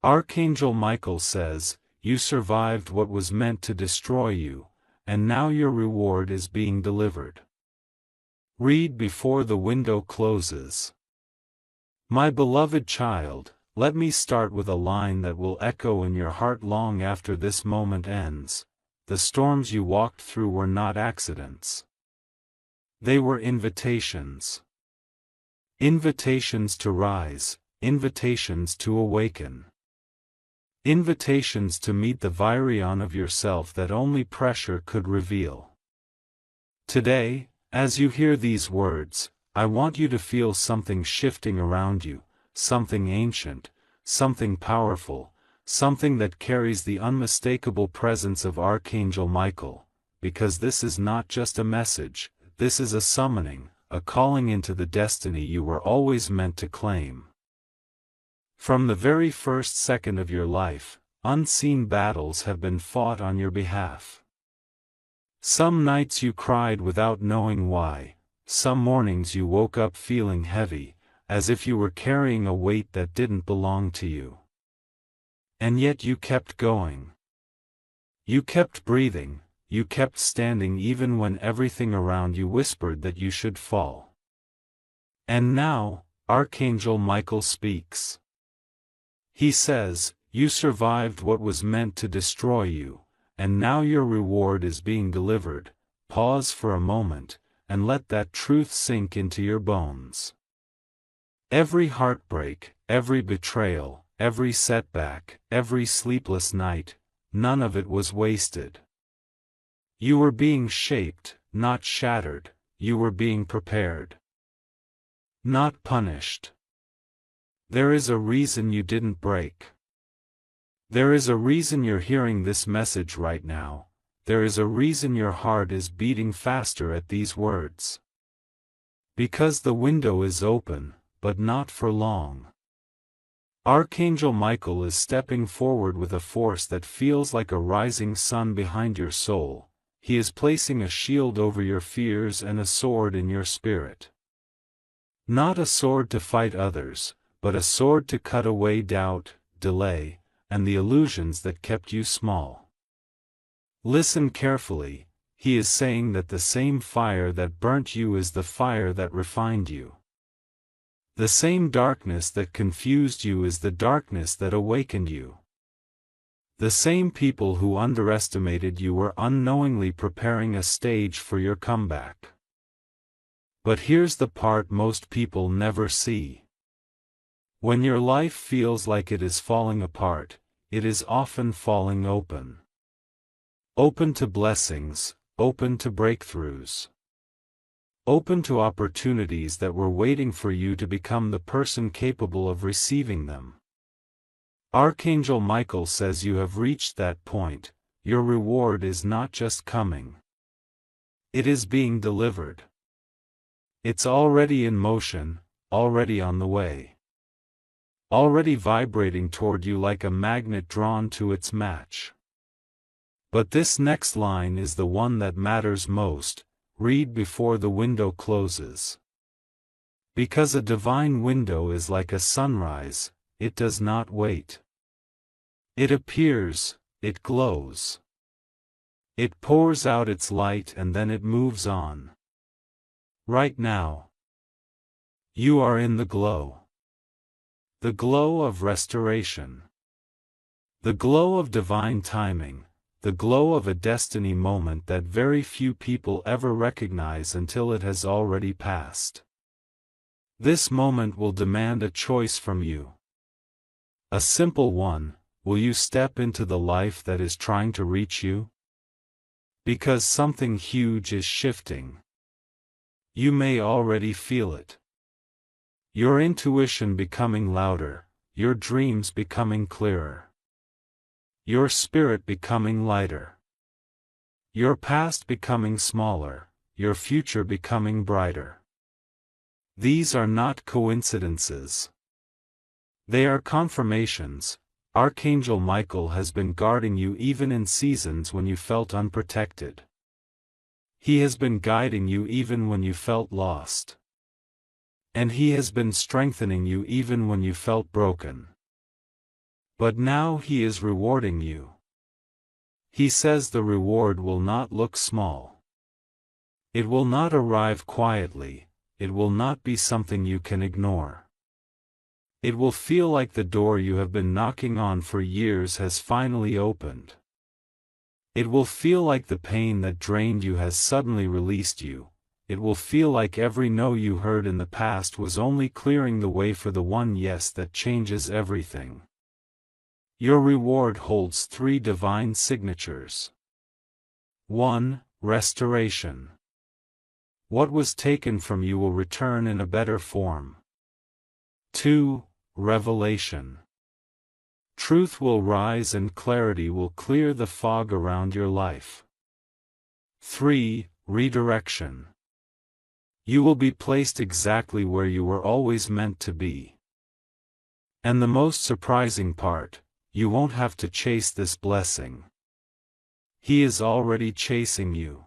Archangel Michael says, you survived what was meant to destroy you, and now your reward is being delivered. Read before the window closes. My beloved child, let me start with a line that will echo in your heart long after this moment ends. The storms you walked through were not accidents. They were invitations. Invitations to rise, invitations to awaken. Invitations to meet the virion of yourself that only pressure could reveal. Today, as you hear these words, I want you to feel something shifting around you, something ancient, something powerful, something that carries the unmistakable presence of Archangel Michael, because this is not just a message, this is a summoning, a calling into the destiny you were always meant to claim. From the very first second of your life, unseen battles have been fought on your behalf. Some nights you cried without knowing why, some mornings you woke up feeling heavy, as if you were carrying a weight that didn't belong to you. And yet you kept going. You kept breathing, you kept standing even when everything around you whispered that you should fall. And now, Archangel Michael speaks. He says, you survived what was meant to destroy you, and now your reward is being delivered. Pause for a moment, and let that truth sink into your bones. Every heartbreak, every betrayal, every setback, every sleepless night, none of it was wasted. You were being shaped, not shattered, you were being prepared. Not punished. There is a reason you didn't break. There is a reason you're hearing this message right now. There is a reason your heart is beating faster at these words. Because the window is open, but not for long. Archangel Michael is stepping forward with a force that feels like a rising sun behind your soul. He is placing a shield over your fears and a sword in your spirit. Not a sword to fight others, but a sword to cut away doubt, delay, and the illusions that kept you small. Listen carefully, he is saying that the same fire that burnt you is the fire that refined you. The same darkness that confused you is the darkness that awakened you. The same people who underestimated you were unknowingly preparing a stage for your comeback. But here's the part most people never see. When your life feels like it is falling apart, it is often falling open. Open to blessings, open to breakthroughs. Open to opportunities that were waiting for you to become the person capable of receiving them. Archangel Michael says you have reached that point. Your reward is not just coming. It is being delivered. It's already in motion, already on the way. Already vibrating toward you like a magnet drawn to its match. But this next line is the one that matters most. Read before the window closes. Because a divine window is like a sunrise, it does not wait. It appears, it glows. It pours out its light and then it moves on. Right now, you are in the glow. The glow of restoration. The glow of divine timing. The glow of a destiny moment that very few people ever recognize until it has already passed. This moment will demand a choice from you. A simple one: will you step into the life that is trying to reach you? Because something huge is shifting. You may already feel it. Your intuition becoming louder, your dreams becoming clearer. Your spirit becoming lighter. Your past becoming smaller, your future becoming brighter. These are not coincidences. They are confirmations. Archangel Michael has been guarding you even in seasons when you felt unprotected. He has been guiding you even when you felt lost. And he has been strengthening you even when you felt broken. But now He is rewarding you. He says the reward will not look small. It will not arrive quietly, it will not be something you can ignore. It will feel like the door you have been knocking on for years has finally opened. It will feel like the pain that drained you has suddenly released you. It will feel like every no you heard in the past was only clearing the way for the one yes that changes everything. Your reward holds 3 divine signatures. 1. Restoration. What was taken from you will return in a better form. 2. Revelation. Truth will rise and clarity will clear the fog around your life. 3. Redirection. You will be placed exactly where you were always meant to be. And the most surprising part, you won't have to chase this blessing. He is already chasing you.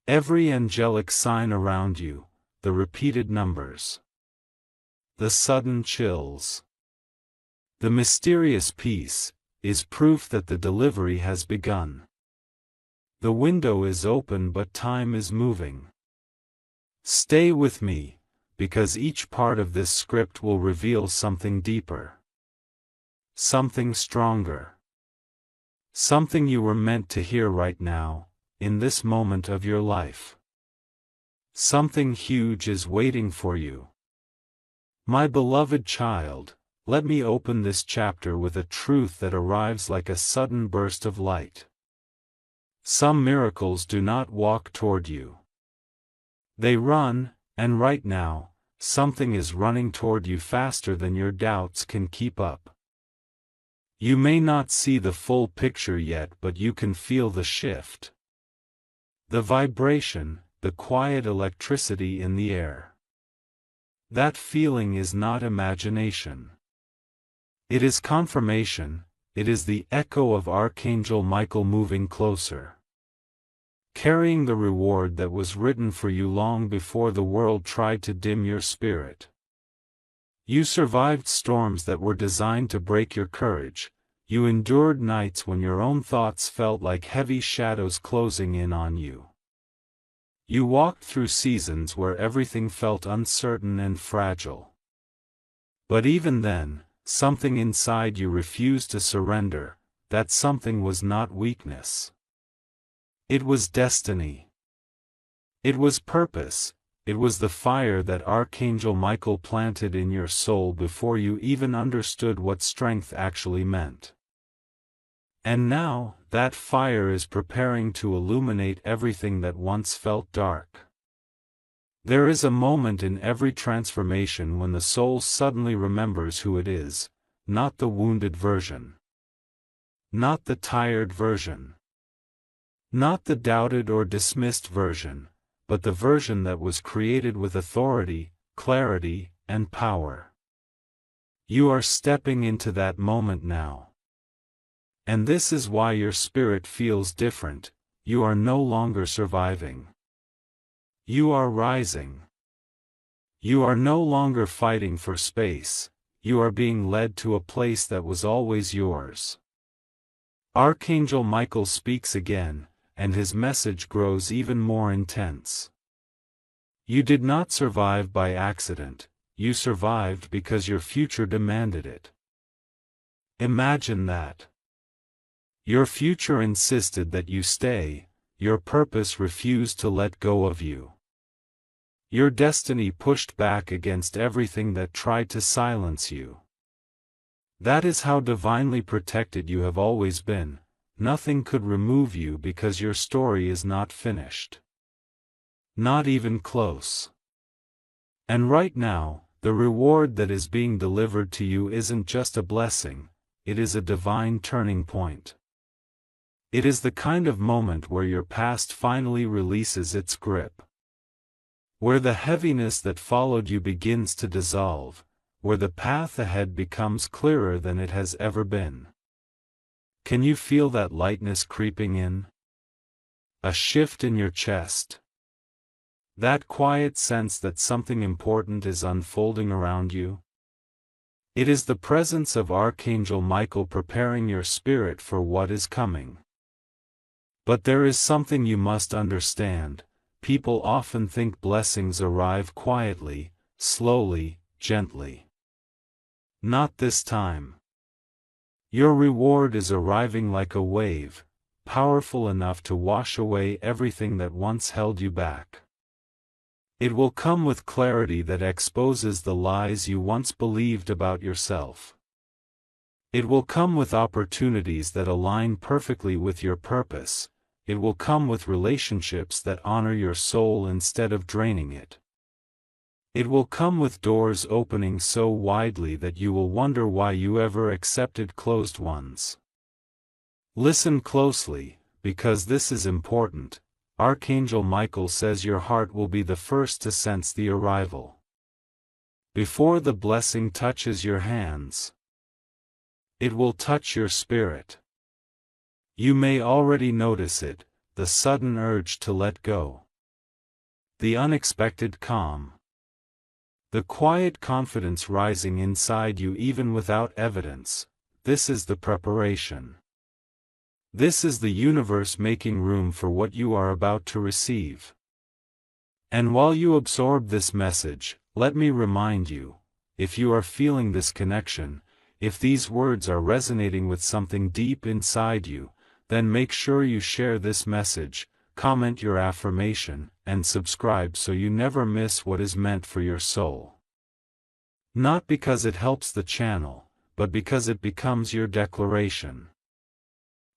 Every angelic sign around you, the repeated numbers, the sudden chills, the mysterious peace, is proof that the delivery has begun. The window is open but time is moving. Stay with me, because each part of this script will reveal something deeper. Something stronger. Something you were meant to hear right now, in this moment of your life. Something huge is waiting for you. My beloved child, let me open this chapter with a truth that arrives like a sudden burst of light. Some miracles do not walk toward you. They run, and right now, something is running toward you faster than your doubts can keep up. You may not see the full picture yet, but you can feel the shift. The vibration, the quiet electricity in the air. That feeling is not imagination. It is confirmation, it is the echo of Archangel Michael moving closer. Carrying the reward that was written for you long before the world tried to dim your spirit. You survived storms that were designed to break your courage. You endured nights when your own thoughts felt like heavy shadows closing in on you. You walked through seasons where everything felt uncertain and fragile. But even then, something inside you refused to surrender. That something was not weakness. It was destiny. It was purpose. It was the fire that Archangel Michael planted in your soul before you even understood what strength actually meant. And now, that fire is preparing to illuminate everything that once felt dark. There is a moment in every transformation when the soul suddenly remembers who it is, not the wounded version. Not the tired version. Not the doubted or dismissed version, but the version that was created with authority, clarity, and power. You are stepping into that moment now. And this is why your spirit feels different. You are no longer surviving. You are rising. You are no longer fighting for space, you are being led to a place that was always yours. Archangel Michael speaks again, and his message grows even more intense. You did not survive by accident, you survived because your future demanded it. Imagine that. Your future insisted that you stay, your purpose refused to let go of you. Your destiny pushed back against everything that tried to silence you. That is how divinely protected you have always been. Nothing could remove you because your story is not finished. Not even close. And right now, the reward that is being delivered to you isn't just a blessing, it is a divine turning point. It is the kind of moment where your past finally releases its grip. Where the heaviness that followed you begins to dissolve, where the path ahead becomes clearer than it has ever been. Can you feel that lightness creeping in? A shift in your chest. That quiet sense that something important is unfolding around you? It is the presence of Archangel Michael preparing your spirit for what is coming. But there is something you must understand. People often think blessings arrive quietly, slowly, gently. Not this time. Your reward is arriving like a wave, powerful enough to wash away everything that once held you back. It will come with clarity that exposes the lies you once believed about yourself. It will come with opportunities that align perfectly with your purpose. It will come with relationships that honor your soul instead of draining it. It will come with doors opening so widely that you will wonder why you ever accepted closed ones. Listen closely, because this is important. Archangel Michael says your heart will be the first to sense the arrival. Before the blessing touches your hands, it will touch your spirit. You may already notice it, the sudden urge to let go. The unexpected calm. The quiet confidence rising inside you even without evidence. This is the preparation. This is the universe making room for what you are about to receive. And while you absorb this message, let me remind you, if you are feeling this connection, if these words are resonating with something deep inside you, then make sure you share this message, comment your affirmation, and subscribe so you never miss what is meant for your soul. Not because it helps the channel, but because it becomes your declaration.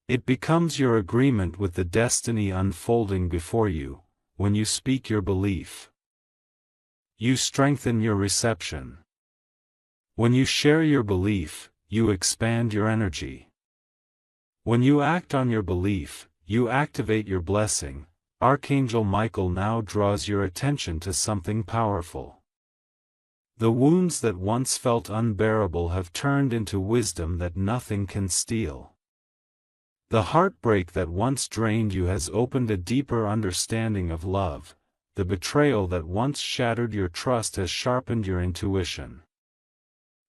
It becomes your agreement with the destiny unfolding before you. When you speak your belief, you strengthen your reception. When you share your belief, you expand your energy. When you act on your belief, you activate your blessing. Archangel Michael now draws your attention to something powerful. The wounds that once felt unbearable have turned into wisdom that nothing can steal. The heartbreak that once drained you has opened a deeper understanding of love. The betrayal that once shattered your trust has sharpened your intuition.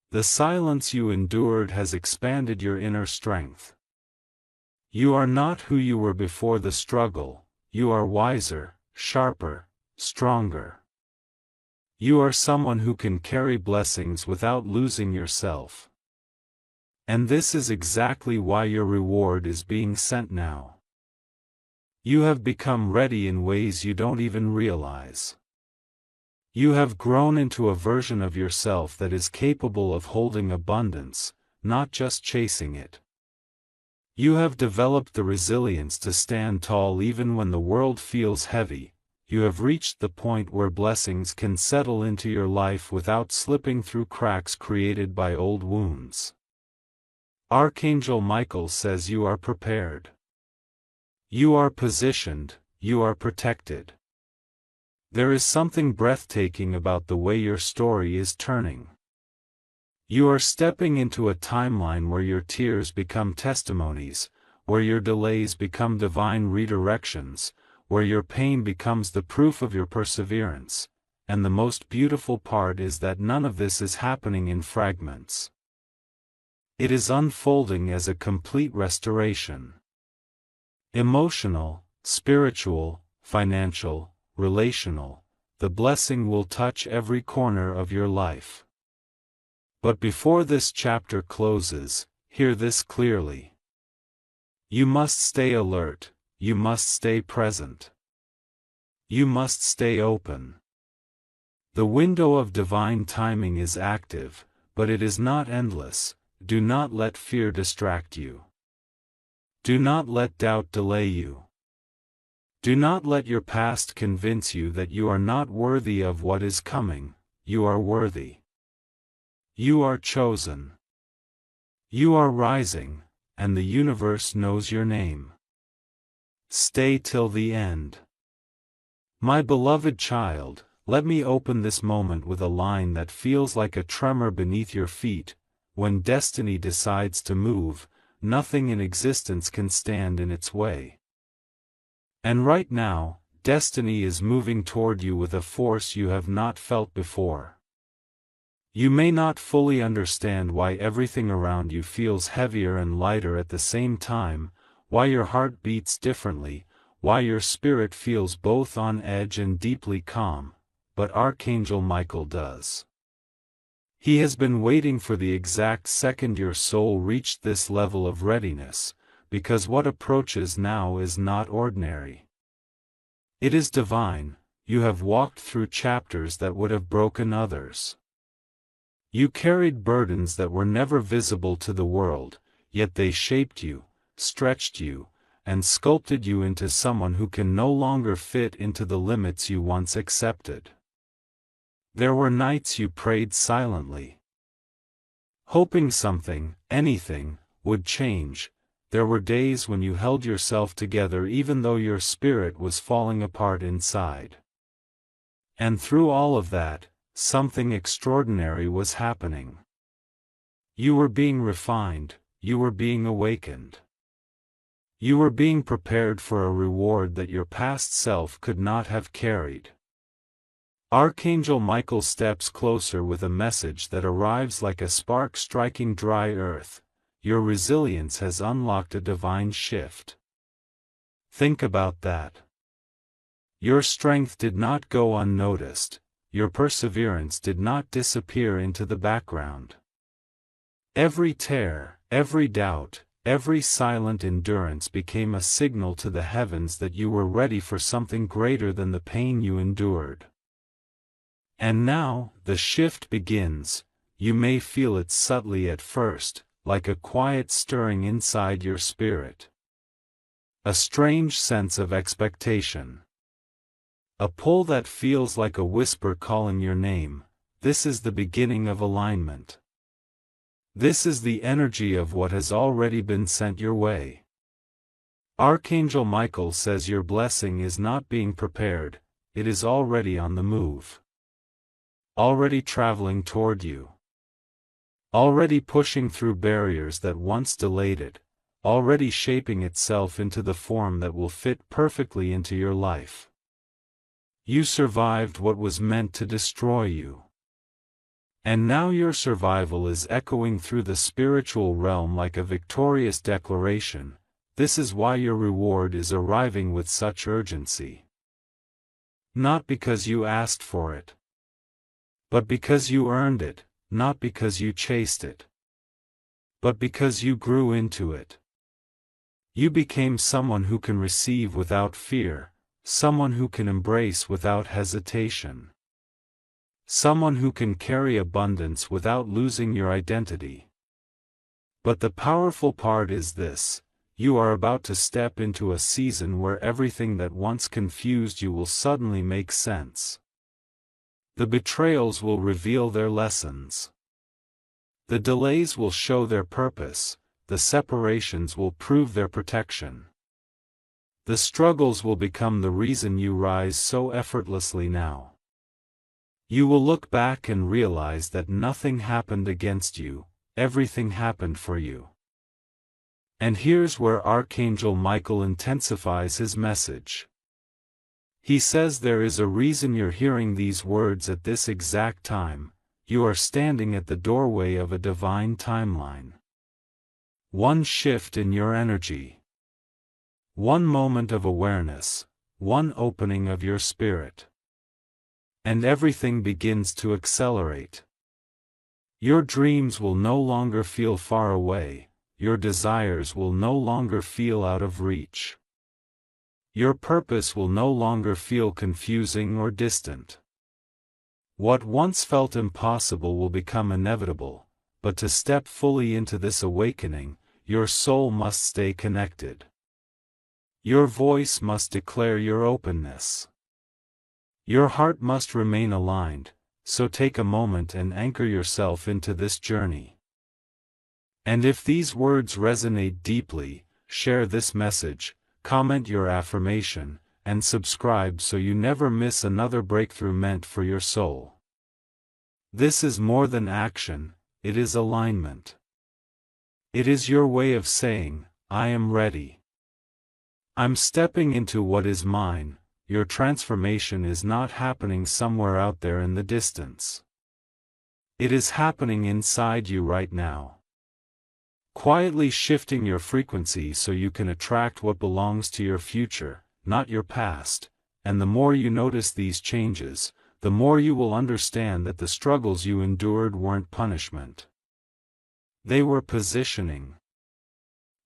The silence you endured has expanded your inner strength. You are not who you were before the struggle. You are wiser, sharper, stronger. You are someone who can carry blessings without losing yourself. And this is exactly why your reward is being sent now. You have become ready in ways you don't even realize. You have grown into a version of yourself that is capable of holding abundance, not just chasing it. You have developed the resilience to stand tall even when the world feels heavy. You have reached the point where blessings can settle into your life without slipping through cracks created by old wounds. Archangel Michael says you are prepared. You are positioned, you are protected. There is something breathtaking about the way your story is turning. You are stepping into a timeline where your tears become testimonies, where your delays become divine redirections, where your pain becomes the proof of your perseverance, and the most beautiful part is that none of this is happening in fragments. It is unfolding as a complete restoration. Emotional, spiritual, financial, relational, the blessing will touch every corner of your life. But before this chapter closes, hear this clearly. You must stay alert, you must stay present. You must stay open. The window of divine timing is active, but it is not endless. Do not let fear distract you. Do not let doubt delay you. Do not let your past convince you that you are not worthy of what is coming. You are worthy. You are chosen. You are rising, and the universe knows your name. Stay till the end. My beloved child, let me open this moment with a line that feels like a tremor beneath your feet. When destiny decides to move, nothing in existence can stand in its way. And right now, destiny is moving toward you with a force you have not felt before. You may not fully understand why everything around you feels heavier and lighter at the same time, why your heart beats differently, why your spirit feels both on edge and deeply calm, but Archangel Michael does. He has been waiting for the exact second your soul reached this level of readiness, because what approaches now is not ordinary. It is divine. You have walked through chapters that would have broken others. You carried burdens that were never visible to the world, yet they shaped you, stretched you, and sculpted you into someone who can no longer fit into the limits you once accepted. There were nights you prayed silently, hoping something, anything, would change. There were days when you held yourself together even though your spirit was falling apart inside. And through all of that, something extraordinary was happening. You were being refined, you were being awakened. You were being prepared for a reward that your past self could not have carried. Archangel Michael steps closer with a message that arrives like a spark striking dry earth. Your resilience has unlocked a divine shift. Think about that. Your strength did not go unnoticed. Your perseverance did not disappear into the background. Every tear, every doubt, every silent endurance became a signal to the heavens that you were ready for something greater than the pain you endured. And now, the shift begins. You may feel it subtly at first, like a quiet stirring inside your spirit. A strange sense of expectation. A pull that feels like a whisper calling your name. This is the beginning of alignment. This is the energy of what has already been sent your way. Archangel Michael says your blessing is not being prepared, it is already on the move. Already traveling toward you. Already pushing through barriers that once delayed it, already shaping itself into the form that will fit perfectly into your life. You survived what was meant to destroy you. And now your survival is echoing through the spiritual realm like a victorious declaration. This is why your reward is arriving with such urgency. Not because you asked for it, but because you earned it, not because you chased it, but because you grew into it. You became someone who can receive without fear, someone who can embrace without hesitation. Someone who can carry abundance without losing your identity. But the powerful part is this: you are about to step into a season where everything that once confused you will suddenly make sense. The betrayals will reveal their lessons. The delays will show their purpose, the separations will prove their protection. The struggles will become the reason you rise so effortlessly now. You will look back and realize that nothing happened against you, everything happened for you. And here's where Archangel Michael intensifies his message. He says there is a reason you're hearing these words at this exact time. You are standing at the doorway of a divine timeline. One shift in your energy. One moment of awareness, one opening of your spirit. And everything begins to accelerate. Your dreams will no longer feel far away, your desires will no longer feel out of reach. Your purpose will no longer feel confusing or distant. What once felt impossible will become inevitable, but to step fully into this awakening, your soul must stay connected. Your voice must declare your openness. Your heart must remain aligned, so take a moment and anchor yourself into this journey. And if these words resonate deeply, share this message, comment your affirmation, and subscribe so you never miss another breakthrough meant for your soul. This is more than action, it is alignment. It is your way of saying, I am ready. I'm stepping into what is mine. Your transformation is not happening somewhere out there in the distance. It is happening inside you right now. Quietly shifting your frequency so you can attract what belongs to your future, not your past, and the more you notice these changes, the more you will understand that the struggles you endured weren't punishment. They were positioning.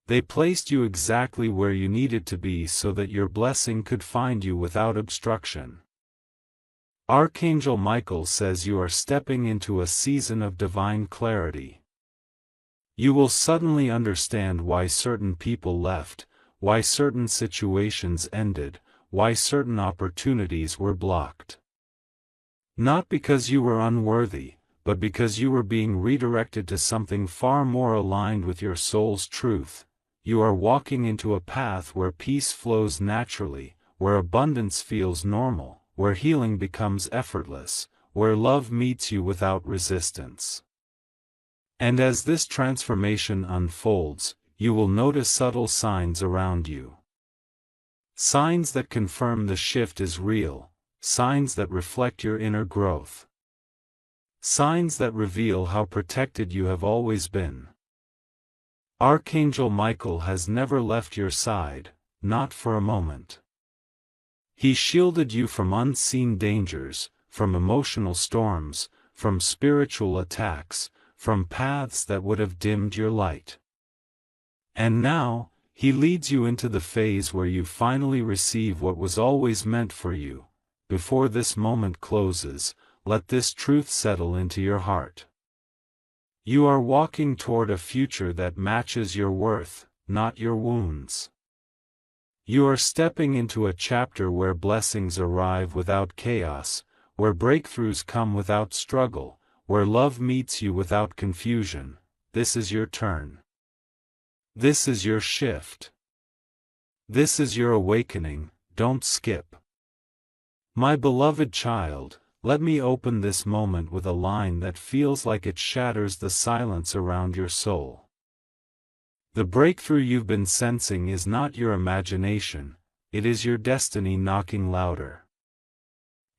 They placed you exactly where you needed to be so that your blessing could find you without obstruction. Archangel Michael says you are stepping into a season of divine clarity. You will suddenly understand why certain people left, why certain situations ended, why certain opportunities were blocked. Not because you were unworthy, but because you were being redirected to something far more aligned with your soul's truth. You are walking into a path where peace flows naturally, where abundance feels normal, where healing becomes effortless, where love meets you without resistance. And as this transformation unfolds, you will notice subtle signs around you. Signs that confirm the shift is real, signs that reflect your inner growth. Signs that reveal how protected you have always been. Archangel Michael has never left your side, not for a moment. He shielded you from unseen dangers, from emotional storms, from spiritual attacks, from paths that would have dimmed your light. And now, he leads you into the phase where you finally receive what was always meant for you. Before this moment closes, let this truth settle into your heart. You are walking toward a future that matches your worth, not your wounds. You are stepping into a chapter where blessings arrive without chaos, where breakthroughs come without struggle, where love meets you without confusion. This is your turn. This is your shift. This is your awakening. Don't skip. My beloved child, let me open this moment with a line that feels like it shatters the silence around your soul. The breakthrough you've been sensing is not your imagination, it is your destiny knocking louder.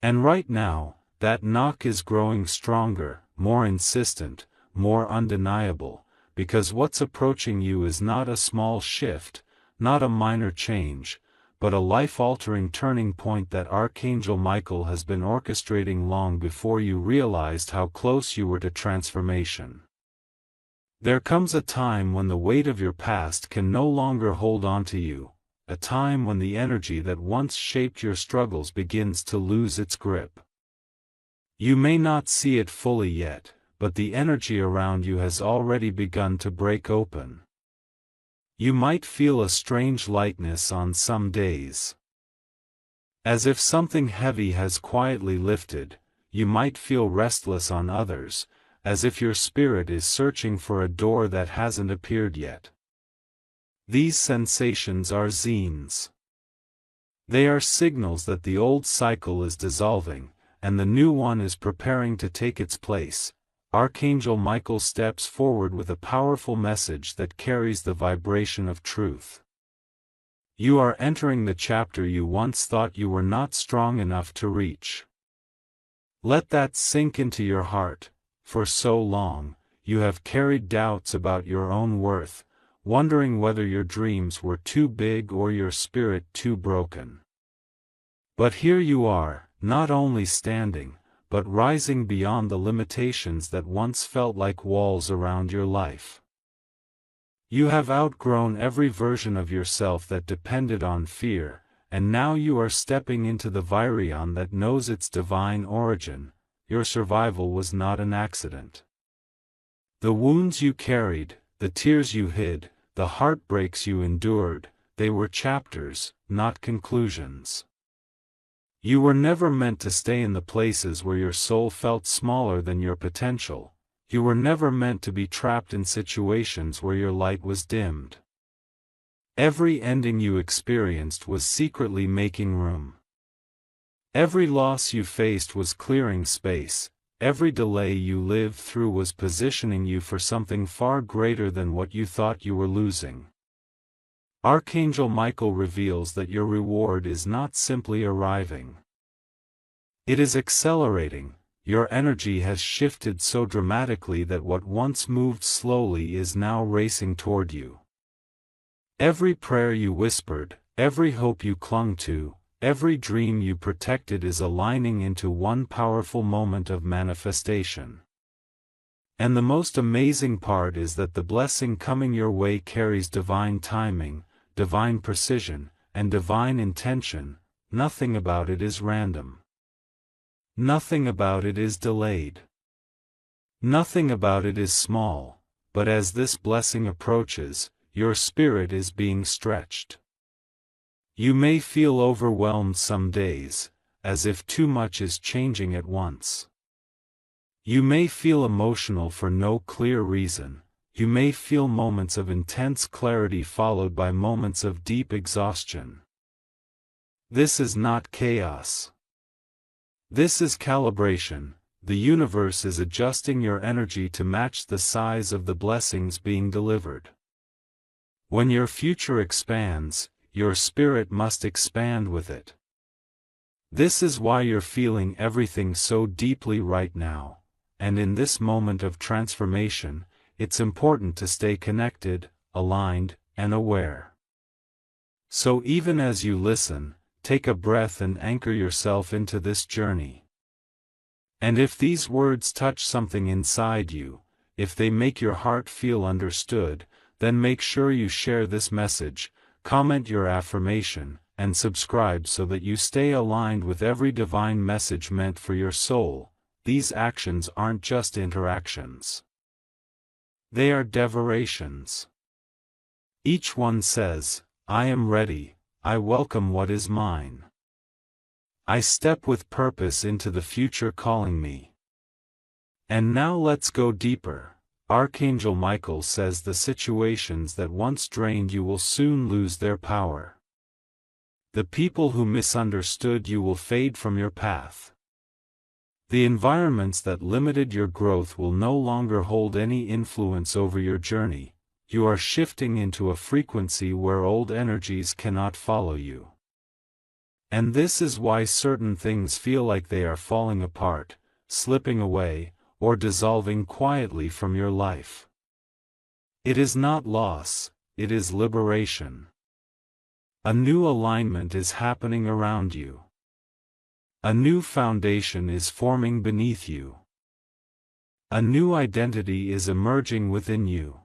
And right now, that knock is growing stronger, more insistent, more undeniable, because what's approaching you is not a small shift, not a minor change, but a life-altering turning point that Archangel Michael has been orchestrating long before you realized how close you were to transformation. There comes a time when the weight of your past can no longer hold on to you, a time when the energy that once shaped your struggles begins to lose its grip. You may not see it fully yet, but the energy around you has already begun to break open. You might feel a strange lightness on some days. As if something heavy has quietly lifted, you might feel restless on others, as if your spirit is searching for a door that hasn't appeared yet. These sensations are zines. They are signals that the old cycle is dissolving, and the new one is preparing to take its place. Archangel Michael steps forward with a powerful message that carries the vibration of truth. You are entering the chapter you once thought you were not strong enough to reach. Let that sink into your heart. For so long, you have carried doubts about your own worth, wondering whether your dreams were too big or your spirit too broken. But here you are, not only standing, but rising beyond the limitations that once felt like walls around your life. You have outgrown every version of yourself that depended on fear, and now you are stepping into the virion that knows its divine origin. Your survival was not an accident. The wounds you carried, the tears you hid, the heartbreaks you endured, they were chapters, not conclusions. You were never meant to stay in the places where your soul felt smaller than your potential. You were never meant to be trapped in situations where your light was dimmed. Every ending you experienced was secretly making room. Every loss you faced was clearing space. Every delay you lived through was positioning you for something far greater than what you thought you were losing. Archangel Michael reveals that your reward is not simply arriving. It is accelerating, your energy has shifted so dramatically that what once moved slowly is now racing toward you. Every prayer you whispered, every hope you clung to, every dream you protected is aligning into one powerful moment of manifestation. And the most amazing part is that the blessing coming your way carries divine timing, divine precision, and divine intention. Nothing about it is random. Nothing about it is delayed. Nothing about it is small, but as this blessing approaches, your spirit is being stretched. You may feel overwhelmed some days, as if too much is changing at once. You may feel emotional for no clear reason. You may feel moments of intense clarity followed by moments of deep exhaustion. This is not chaos. This is calibration. The universe is adjusting your energy to match the size of the blessings being delivered. When your future expands, your spirit must expand with it. This is why you're feeling everything so deeply right now, and in this moment of transformation, it's important to stay connected, aligned, and aware. So even as you listen, take a breath and anchor yourself into this journey. And if these words touch something inside you, if they make your heart feel understood, then make sure you share this message, comment your affirmation, and subscribe so that you stay aligned with every divine message meant for your soul. These actions aren't just interactions. They are devorations. Each one says, I am ready, I welcome what is mine. I step with purpose into the future calling me. And now let's go deeper. Archangel Michael says the situations that once drained you will soon lose their power. The people who misunderstood you will fade from your path. The environments that limited your growth will no longer hold any influence over your journey. You are shifting into a frequency where old energies cannot follow you. And this is why certain things feel like they are falling apart, slipping away, or dissolving quietly from your life. It is not loss, it is liberation. A new alignment is happening around you. A new foundation is forming beneath you. A new identity is emerging within you.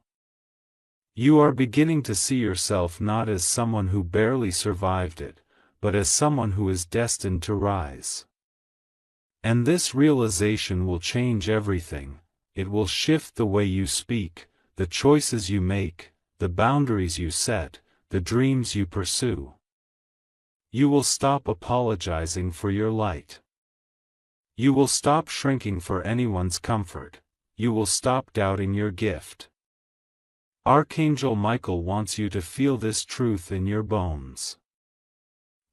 You are beginning to see yourself not as someone who barely survived it, but as someone who is destined to rise. And this realization will change everything. It will shift the way you speak, the choices you make, the boundaries you set, the dreams you pursue. You will stop apologizing for your light. You will stop shrinking for anyone's comfort. You will stop doubting your gift. Archangel Michael wants you to feel this truth in your bones.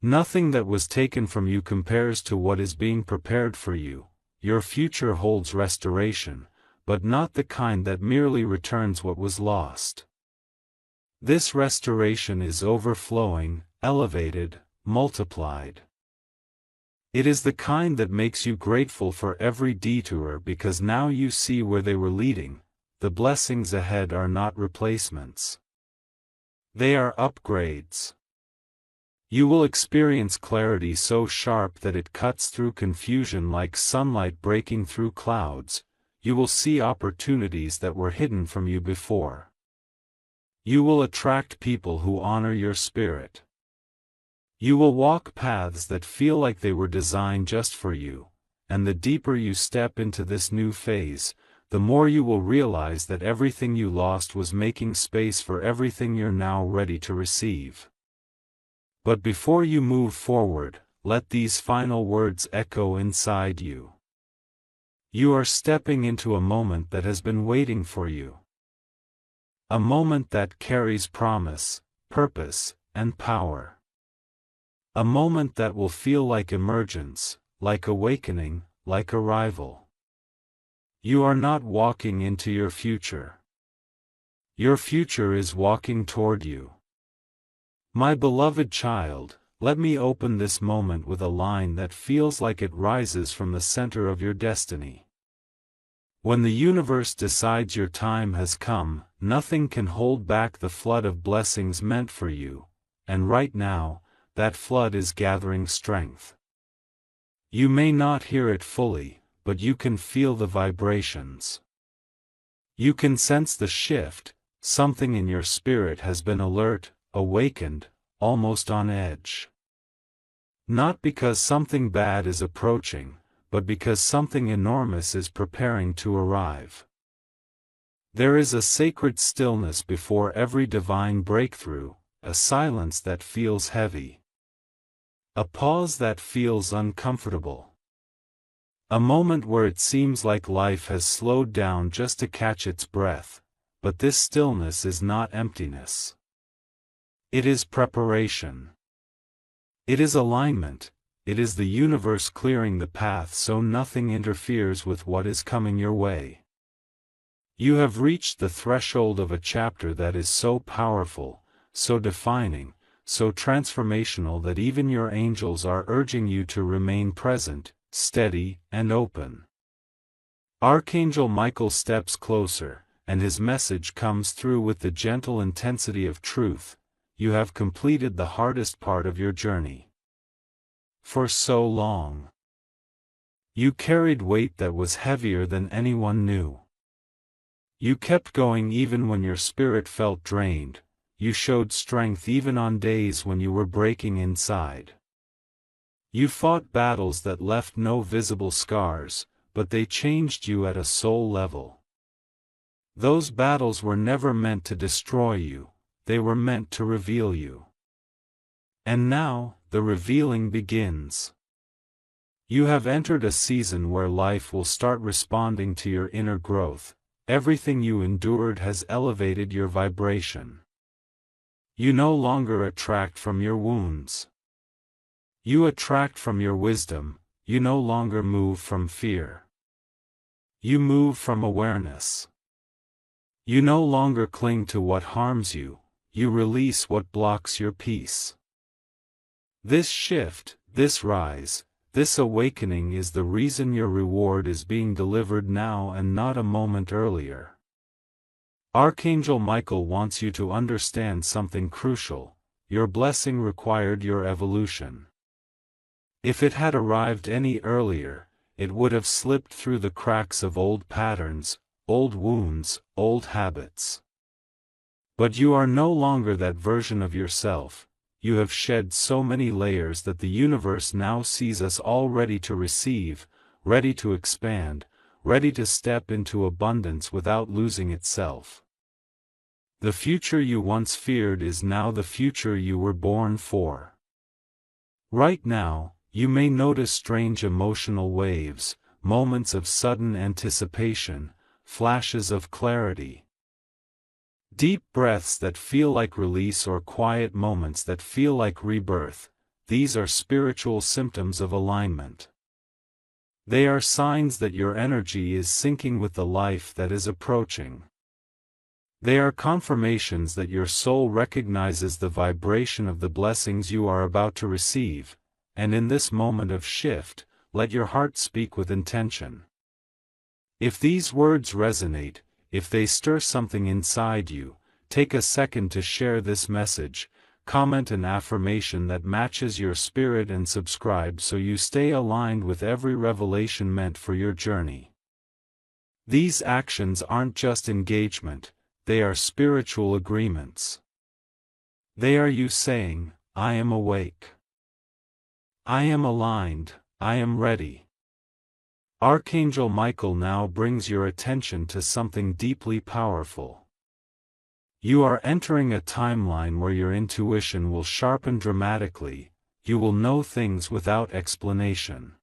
Nothing that was taken from you compares to what is being prepared for you. Your future holds restoration, but not the kind that merely returns what was lost. This restoration is overflowing, elevated, multiplied. It is the kind that makes you grateful for every detour because now you see where they were leading. The blessings ahead are not replacements. They are upgrades. You will experience clarity so sharp that it cuts through confusion like sunlight breaking through clouds. You will see opportunities that were hidden from you before. You will attract people who honor your spirit. You will walk paths that feel like they were designed just for you, and the deeper you step into this new phase, the more you will realize that everything you lost was making space for everything you're now ready to receive. But before you move forward, let these final words echo inside you. You are stepping into a moment that has been waiting for you. A moment that carries promise, purpose, and power. A moment that will feel like emergence, like awakening, like arrival. You are not walking into your future. Your future is walking toward you. My beloved child, let me open this moment with a line that feels like it rises from the center of your destiny. When the universe decides your time has come, nothing can hold back the flood of blessings meant for you, and right now, that flood is gathering strength. You may not hear it fully, but you can feel the vibrations. You can sense the shift. Something in your spirit has been alert, awakened, almost on edge. Not because something bad is approaching, but because something enormous is preparing to arrive. There is a sacred stillness before every divine breakthrough, a silence that feels heavy. A pause that feels uncomfortable. A moment where it seems like life has slowed down just to catch its breath, but this stillness is not emptiness. It is preparation. It is alignment. It is the universe clearing the path so nothing interferes with what is coming your way. You have reached the threshold of a chapter that is so powerful, so defining, so transformational that even your angels are urging you to remain present, steady, and open. Archangel Michael steps closer, and his message comes through with the gentle intensity of truth. You have completed the hardest part of your journey. For so long, you carried weight that was heavier than anyone knew. You kept going even when your spirit felt drained. You showed strength even on days when you were breaking inside. You fought battles that left no visible scars, but they changed you at a soul level. Those battles were never meant to destroy you, they were meant to reveal you. And now, the revealing begins. You have entered a season where life will start responding to your inner growth. Everything you endured has elevated your vibration. You no longer attract from your wounds. You attract from your wisdom. You no longer move from fear. You move from awareness. You no longer cling to what harms you. You release what blocks your peace. This shift, this rise, this awakening is the reason your reward is being delivered now and not a moment earlier. Archangel Michael wants you to understand something crucial. Your blessing required your evolution. If it had arrived any earlier, it would have slipped through the cracks of old patterns, old wounds, old habits. But you are no longer that version of yourself. You have shed so many layers that the universe now sees us all ready to receive, ready to expand, ready to step into abundance without losing itself. The future you once feared is now the future you were born for. Right now, you may notice strange emotional waves, moments of sudden anticipation, flashes of clarity. Deep breaths that feel like release or quiet moments that feel like rebirth. These are spiritual symptoms of alignment. They are signs that your energy is syncing with the life that is approaching. They are confirmations that your soul recognizes the vibration of the blessings you are about to receive, and in this moment of shift, let your heart speak with intention. If these words resonate, if they stir something inside you, take a second to share this message, comment an affirmation that matches your spirit and subscribe so you stay aligned with every revelation meant for your journey. These actions aren't just engagement, they are spiritual agreements. They are you saying, I am awake. I am aligned, I am ready. Archangel Michael now brings your attention to something deeply powerful. You are entering a timeline where your intuition will sharpen dramatically. You will know things without explanation.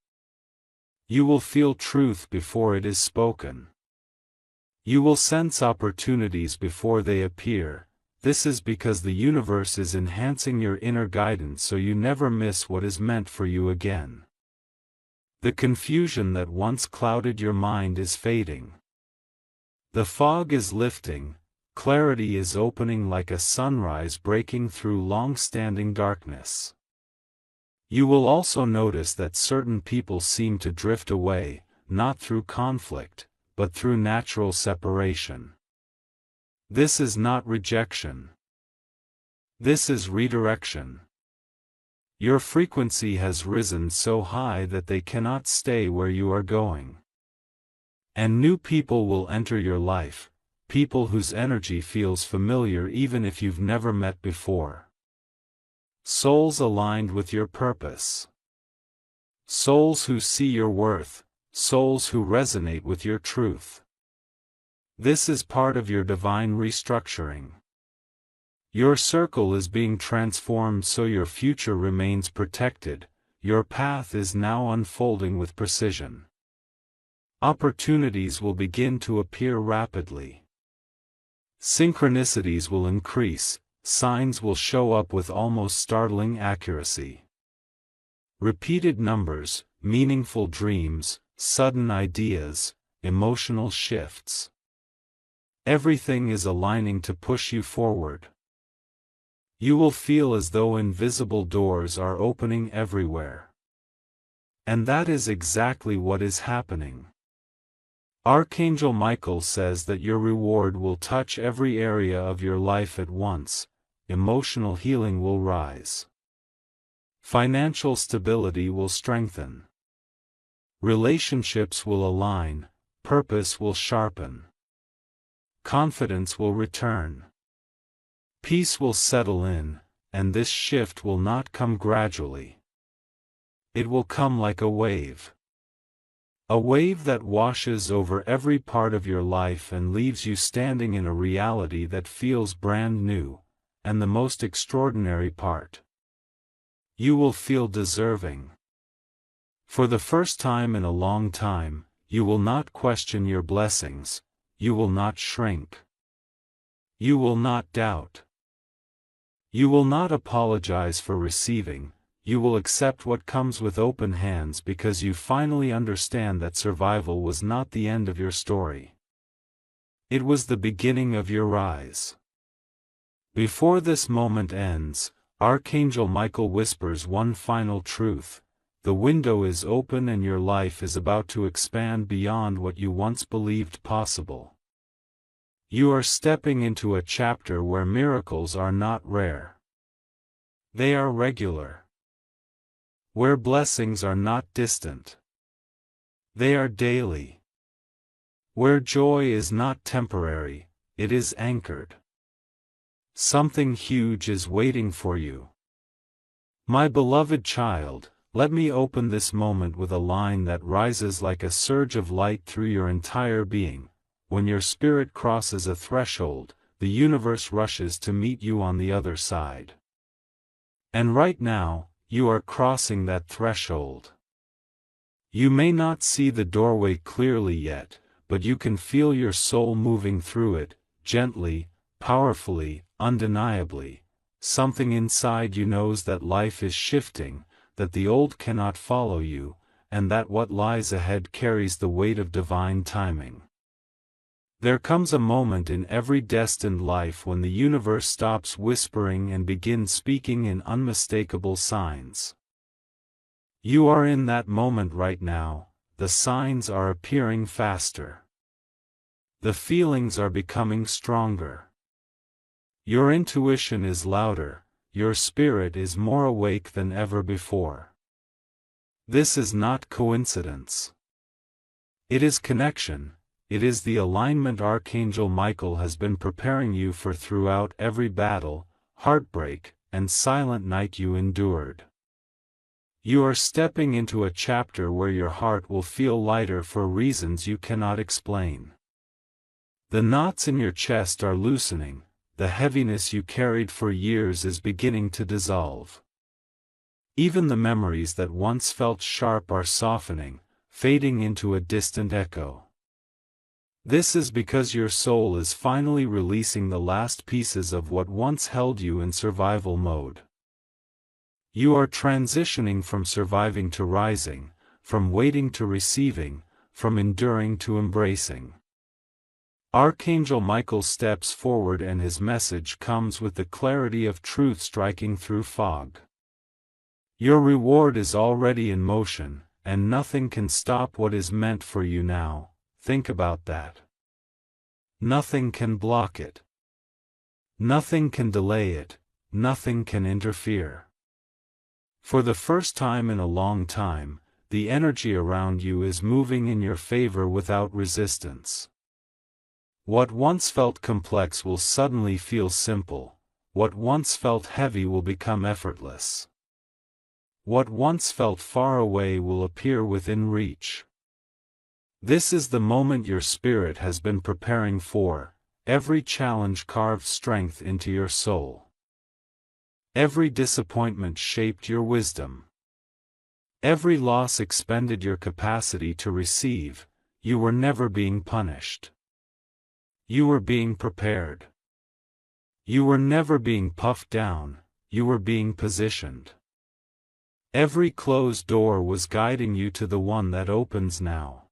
You will feel truth before it is spoken. You will sense opportunities before they appear. This is because the universe is enhancing your inner guidance so you never miss what is meant for you again. The confusion that once clouded your mind is fading. The fog is lifting, clarity is opening like a sunrise breaking through long-standing darkness. You will also notice that certain people seem to drift away, not through conflict, but through natural separation. This is not rejection. This is redirection. Your frequency has risen so high that they cannot stay where you are going. And new people will enter your life, people whose energy feels familiar even if you've never met before. Souls aligned with your purpose. Souls who see your worth, souls who resonate with your truth. This is part of your divine restructuring. Your circle is being transformed so your future remains protected, your path is now unfolding with precision. Opportunities will begin to appear rapidly. Synchronicities will increase, signs will show up with almost startling accuracy. Repeated numbers, meaningful dreams, sudden ideas, emotional shifts. Everything is aligning to push you forward. You will feel as though invisible doors are opening everywhere. And that is exactly what is happening. Archangel Michael says that your reward will touch every area of your life at once. Emotional healing will rise. Financial stability will strengthen. Relationships will align, purpose will sharpen. Confidence will return. Peace will settle in, and this shift will not come gradually. It will come like a wave. A wave that washes over every part of your life and leaves you standing in a reality that feels brand new, and the most extraordinary part. You will feel deserving. For the first time in a long time, you will not question your blessings, you will not shrink. You will not doubt. You will not apologize for receiving, you will accept what comes with open hands because you finally understand that survival was not the end of your story. It was the beginning of your rise. Before this moment ends, Archangel Michael whispers one final truth: the window is open and your life is about to expand beyond what you once believed possible. You are stepping into a chapter where miracles are not rare. They are regular. Where blessings are not distant. They are daily. Where joy is not temporary, it is anchored. Something huge is waiting for you. My beloved child, let me open this moment with a line that rises like a surge of light through your entire being. When your spirit crosses a threshold, the universe rushes to meet you on the other side. And right now, you are crossing that threshold. You may not see the doorway clearly yet, but you can feel your soul moving through it, gently, powerfully, undeniably. Something inside you knows that life is shifting, that the old cannot follow you, and that what lies ahead carries the weight of divine timing. There comes a moment in every destined life when the universe stops whispering and begins speaking in unmistakable signs. You are in that moment right now, the signs are appearing faster. The feelings are becoming stronger. Your intuition is louder, your spirit is more awake than ever before. This is not coincidence. It is connection. It is the alignment Archangel Michael has been preparing you for throughout every battle, heartbreak, and silent night you endured. You are stepping into a chapter where your heart will feel lighter for reasons you cannot explain. The knots in your chest are loosening, the heaviness you carried for years is beginning to dissolve. Even the memories that once felt sharp are softening, fading into a distant echo. This is because your soul is finally releasing the last pieces of what once held you in survival mode. You are transitioning from surviving to rising, from waiting to receiving, from enduring to embracing. Archangel Michael steps forward and his message comes with the clarity of truth striking through fog. Your reward is already in motion, and nothing can stop what is meant for you now. Think about that. Nothing can block it. Nothing can delay it, nothing can interfere. For the first time in a long time, the energy around you is moving in your favor without resistance. What once felt complex will suddenly feel simple. What once felt heavy will become effortless. What once felt far away will appear within reach. This is the moment your spirit has been preparing for. Every challenge carved strength into your soul. Every disappointment shaped your wisdom. Every loss expended your capacity to receive. You were never being punished. You were being prepared. You were never being puffed down, you were being positioned. Every closed door was guiding you to the one that opens now.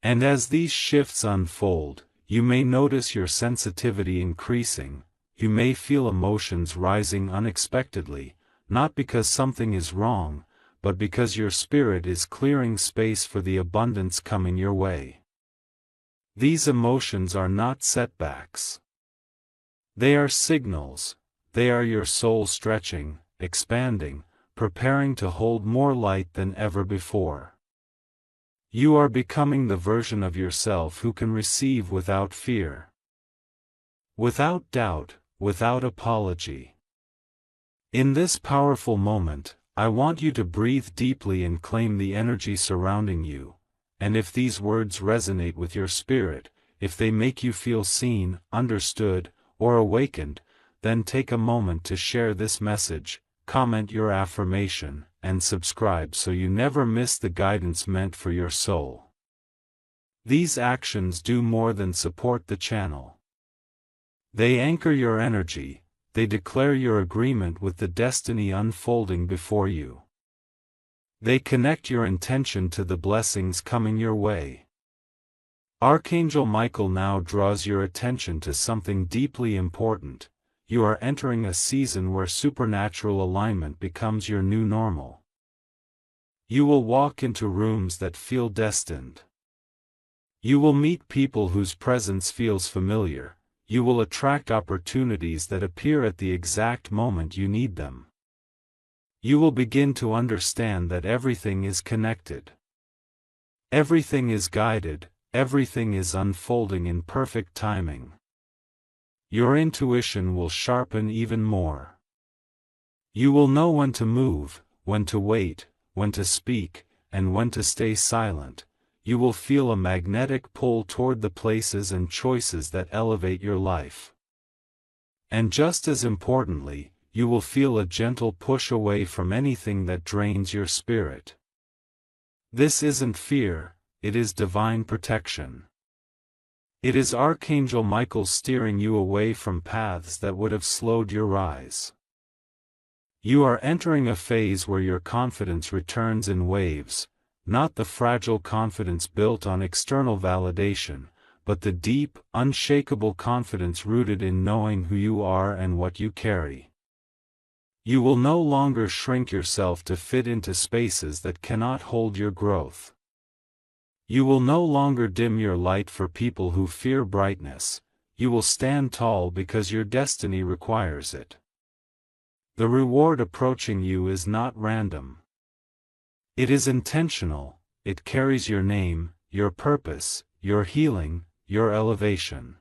And as these shifts unfold, you may notice your sensitivity increasing. You may feel emotions rising unexpectedly, not because something is wrong, but because your spirit is clearing space for the abundance coming your way. These emotions are not setbacks. They are signals. They are your soul stretching, expanding, preparing to hold more light than ever before. You are becoming the version of yourself who can receive without fear. Without doubt, without apology. In this powerful moment, I want you to breathe deeply and claim the energy surrounding you, and if these words resonate with your spirit, if they make you feel seen, understood, or awakened, then take a moment to share this message, comment your affirmation, and subscribe so you never miss the guidance meant for your soul. These actions do more than support the channel. They anchor your energy, they declare your agreement with the destiny unfolding before you. They connect your intention to the blessings coming your way. Archangel Michael now draws your attention to something deeply important. You are entering a season where supernatural alignment becomes your new normal. You will walk into rooms that feel destined. You will meet people whose presence feels familiar. You will attract opportunities that appear at the exact moment you need them. You will begin to understand that everything is connected. Everything is guided, everything is unfolding in perfect timing. Your intuition will sharpen even more. You will know when to move, when to wait, when to speak, and when to stay silent. You will feel a magnetic pull toward the places and choices that elevate your life. And just as importantly, you will feel a gentle push away from anything that drains your spirit. This isn't fear, it is divine protection. It is Archangel Michael steering you away from paths that would have slowed your rise. You are entering a phase where your confidence returns in waves, not the fragile confidence built on external validation, but the deep, unshakable confidence rooted in knowing who you are and what you carry. You will no longer shrink yourself to fit into spaces that cannot hold your growth. You will no longer dim your light for people who fear brightness. You will stand tall because your destiny requires it. The reward approaching you is not random. It is intentional. It carries your name, your purpose, your healing, your elevation.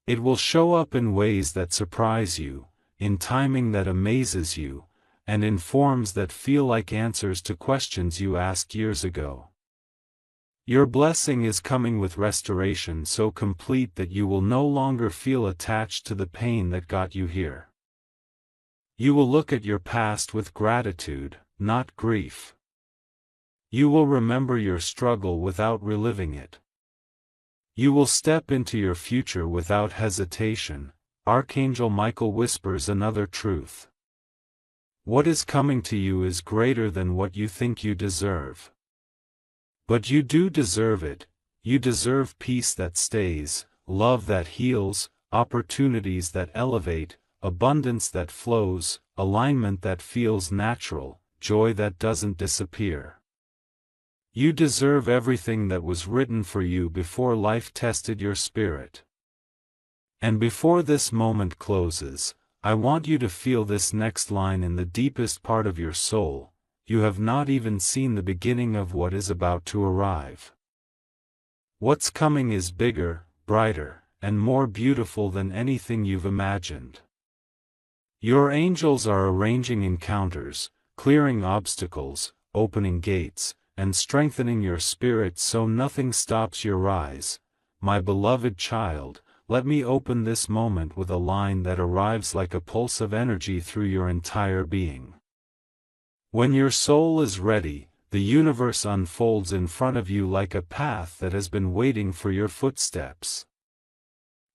It will show up in ways that surprise you, in timing that amazes you, and in forms that feel like answers to questions you asked years ago. Your blessing is coming with restoration so complete that you will no longer feel attached to the pain that got you here. You will look at your past with gratitude, not grief. You will remember your struggle without reliving it. You will step into your future without hesitation. Archangel Michael whispers another truth. What is coming to you is greater than what you think you deserve. But you do deserve it. You deserve peace that stays, love that heals, opportunities that elevate, abundance that flows, alignment that feels natural, joy that doesn't disappear. You deserve everything that was written for you before life tested your spirit. And before this moment closes, I want you to feel this next line in the deepest part of your soul: you have not even seen the beginning of what is about to arrive. What's coming is bigger, brighter, and more beautiful than anything you've imagined. Your angels are arranging encounters, clearing obstacles, opening gates, and strengthening your spirit so nothing stops your rise. My beloved child, let me open this moment with a line that arrives like a pulse of energy through your entire being. When your soul is ready, the universe unfolds in front of you like a path that has been waiting for your footsteps.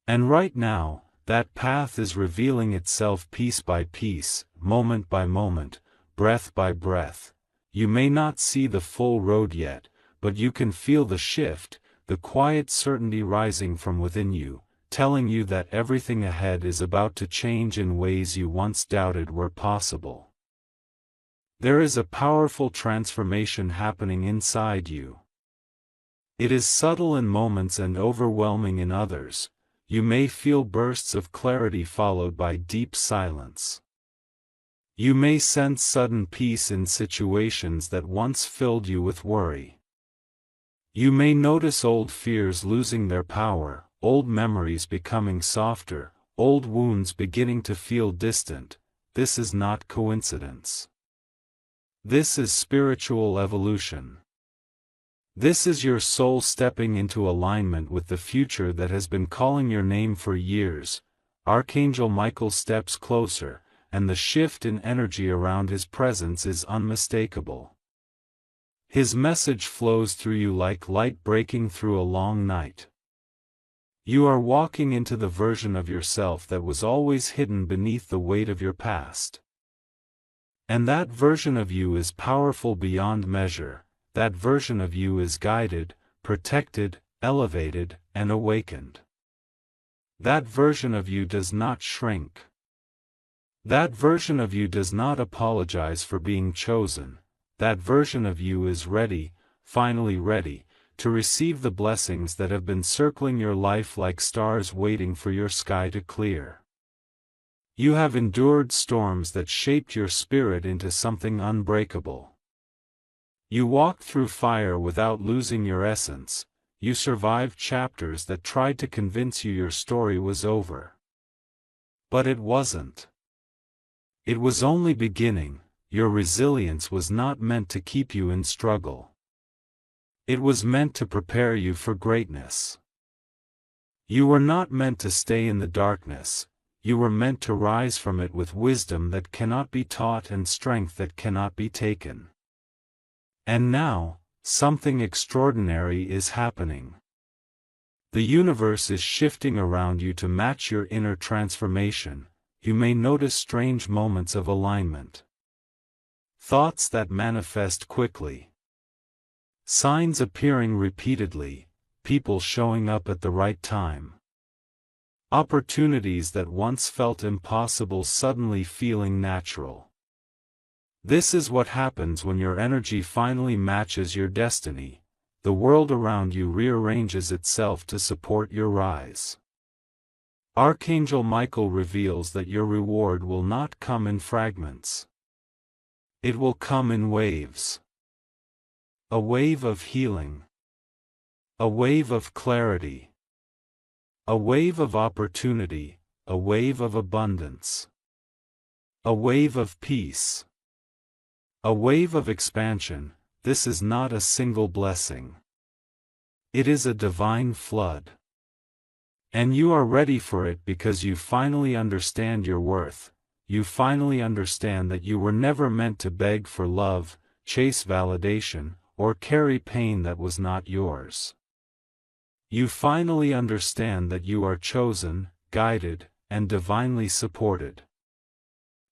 And right now, that path is revealing itself piece by piece, moment by moment, breath by breath. You may not see the full road yet, but you can feel the shift, the quiet certainty rising from within you, telling you that everything ahead is about to change in ways you once doubted were possible. There is a powerful transformation happening inside you. It is subtle in moments and overwhelming in others. You may feel bursts of clarity followed by deep silence. You may sense sudden peace in situations that once filled you with worry. You may notice old fears losing their power, old memories becoming softer, old wounds beginning to feel distant. This is not coincidence. This is spiritual evolution. This is your soul stepping into alignment with the future that has been calling your name for years. Archangel Michael steps closer, and the shift in energy around his presence is unmistakable. His message flows through you like light breaking through a long night. You are walking into the version of yourself that was always hidden beneath the weight of your past. And that version of you is powerful beyond measure. That version of you is guided, protected, elevated, and awakened. That version of you does not shrink. That version of you does not apologize for being chosen. That version of you is ready, finally ready, to receive the blessings that have been circling your life like stars waiting for your sky to clear. You have endured storms that shaped your spirit into something unbreakable. You walked through fire without losing your essence. You survived chapters that tried to convince you your story was over. But it wasn't. It was only beginning. Your resilience was not meant to keep you in struggle. It was meant to prepare you for greatness. You were not meant to stay in the darkness. You were meant to rise from it with wisdom that cannot be taught and strength that cannot be taken. And now, something extraordinary is happening. The universe is shifting around you to match your inner transformation. You may notice strange moments of alignment. Thoughts that manifest quickly. Signs appearing repeatedly, people showing up at the right time. Opportunities that once felt impossible suddenly feeling natural. This is what happens when your energy finally matches your destiny. The world around you rearranges itself to support your rise. Archangel Michael reveals that your reward will not come in fragments. It will come in waves. A wave of healing. A wave of clarity. A wave of opportunity, a wave of abundance. A wave of peace. A wave of expansion. This is not a single blessing. It is a divine flood. And you are ready for it because you finally understand your worth. You finally understand that you were never meant to beg for love, chase validation, or carry pain that was not yours. You finally understand that you are chosen, guided, and divinely supported.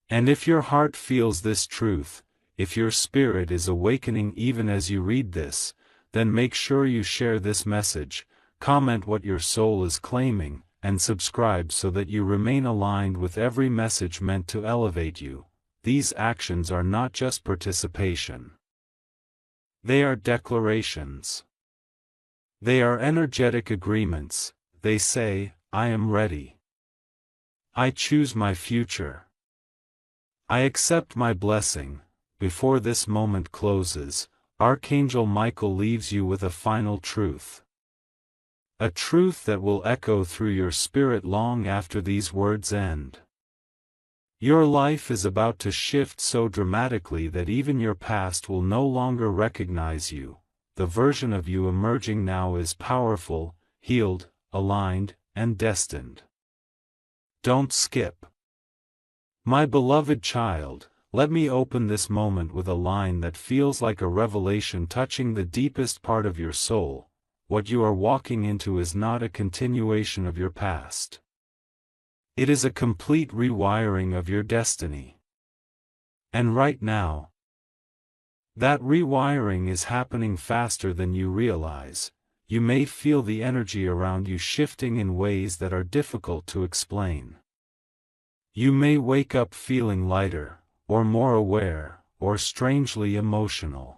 And if your heart feels this truth, if your spirit is awakening even as you read this, then make sure you share this message, comment what your soul is claiming, and subscribe so that you remain aligned with every message meant to elevate you. These actions are not just participation. They are declarations. They are energetic agreements. They say, I am ready. I choose my future. I accept my blessing. Before this moment closes, Archangel Michael leaves you with a final truth. A truth that will echo through your spirit long after these words end. Your life is about to shift so dramatically that even your past will no longer recognize you. The version of you emerging now is powerful, healed, aligned, and destined. Don't skip. My beloved child, let me open this moment with a line that feels like a revelation touching the deepest part of your soul. What you are walking into is not a continuation of your past. It is a complete rewiring of your destiny. And right now, that rewiring is happening faster than you realize. You may feel the energy around you shifting in ways that are difficult to explain. You may wake up feeling lighter, or more aware, or strangely emotional.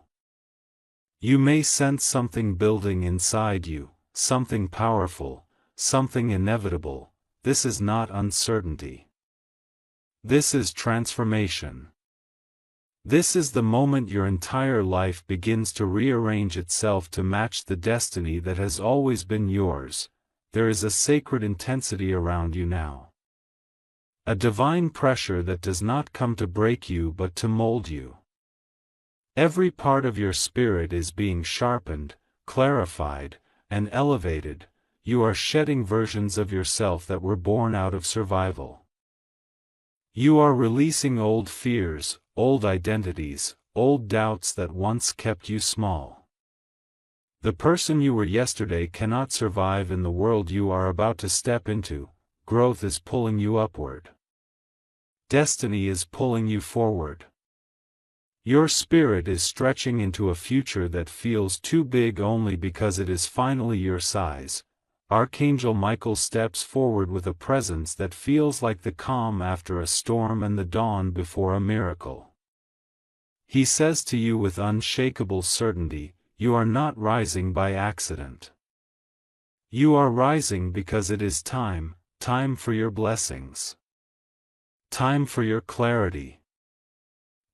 You may sense something building inside you, something powerful, something inevitable. This is not uncertainty. This is transformation. This is the moment your entire life begins to rearrange itself to match the destiny that has always been yours. There is a sacred intensity around you now. A divine pressure that does not come to break you but to mold you. Every part of your spirit is being sharpened, clarified, and elevated. You are shedding versions of yourself that were born out of survival. You are releasing old fears, old identities, old doubts that once kept you small. The person you were yesterday cannot survive in the world you are about to step into. Growth is pulling you upward. Destiny is pulling you forward. Your spirit is stretching into a future that feels too big only because it is finally your size. Archangel Michael steps forward with a presence that feels like the calm after a storm and the dawn before a miracle. He says to you with unshakable certainty, you are not rising by accident. You are rising because it is time for your blessings. Time for your clarity.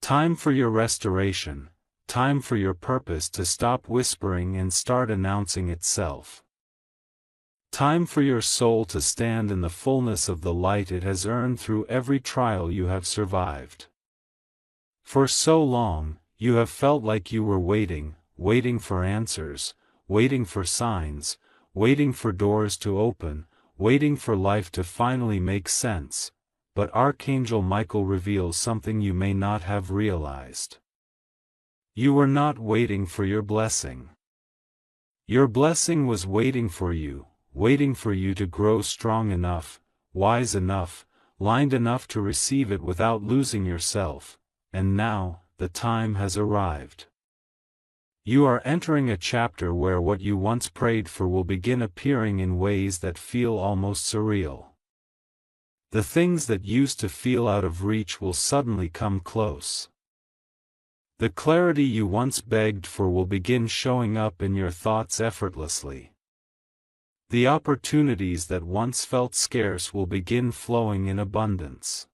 Time for your restoration. Time for your purpose to stop whispering and start announcing itself. Time for your soul to stand in the fullness of the light it has earned through every trial you have survived. For so long, you have felt like you were waiting for answers, waiting for signs, waiting for doors to open, waiting for life to finally make sense. But Archangel Michael reveals something you may not have realized. You were not waiting for your blessing. Your blessing was waiting for you to grow strong enough, wise enough, lined enough to receive it without losing yourself. And now, the time has arrived. You are entering a chapter where what you once prayed for will begin appearing in ways that feel almost surreal. The things that used to feel out of reach will suddenly come close. The clarity you once begged for will begin showing up in your thoughts effortlessly. The opportunities that once felt scarce will begin flowing in abundance.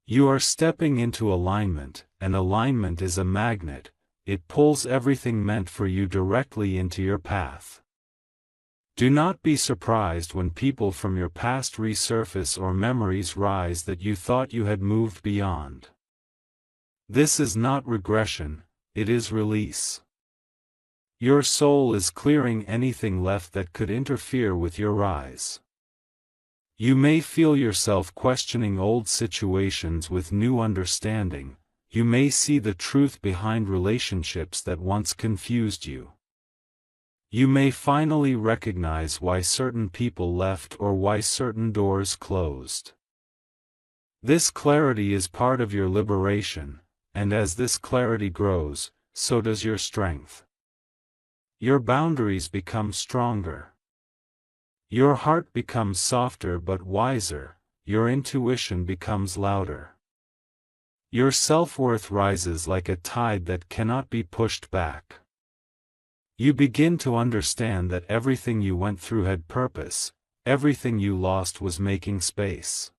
You are stepping into alignment, and alignment is a magnet. It pulls everything meant for you directly into your path. Do not be surprised when people from your past resurface or memories rise that you thought you had moved beyond. This is not regression, it is release. Your soul is clearing anything left that could interfere with your rise. You may feel yourself questioning old situations with new understanding. You may see the truth behind relationships that once confused you. You may finally recognize why certain people left or why certain doors closed. This clarity is part of your liberation, and as this clarity grows, so does your strength. Your boundaries become stronger. Your heart becomes softer but wiser, your intuition becomes louder. Your self-worth rises like a tide that cannot be pushed back. You begin to understand that everything you went through had purpose, everything you lost was making space.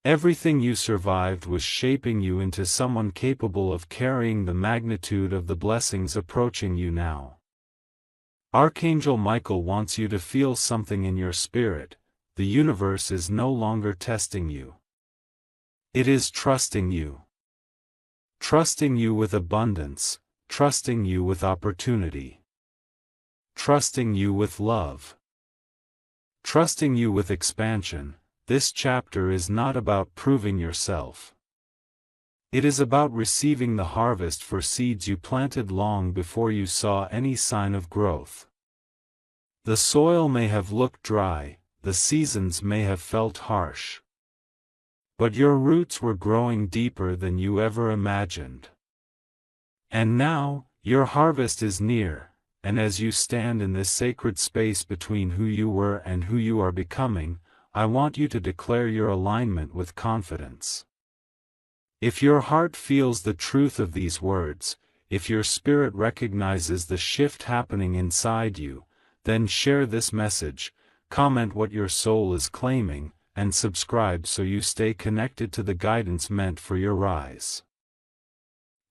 Everything you survived was shaping you into someone capable of carrying the magnitude of the blessings approaching you now. Archangel Michael wants you to feel something in your spirit. The universe is no longer testing you. It is trusting you. Trusting you with abundance, trusting you with opportunity. Trusting you with love. Trusting you with expansion. This chapter is not about proving yourself. It is about receiving the harvest for seeds you planted long before you saw any sign of growth. The soil may have looked dry, the seasons may have felt harsh. But your roots were growing deeper than you ever imagined. And now, your harvest is near, and as you stand in this sacred space between who you were and who you are becoming, I want you to declare your alignment with confidence. If your heart feels the truth of these words, if your spirit recognizes the shift happening inside you, then share this message, comment what your soul is claiming, and subscribe so you stay connected to the guidance meant for your rise.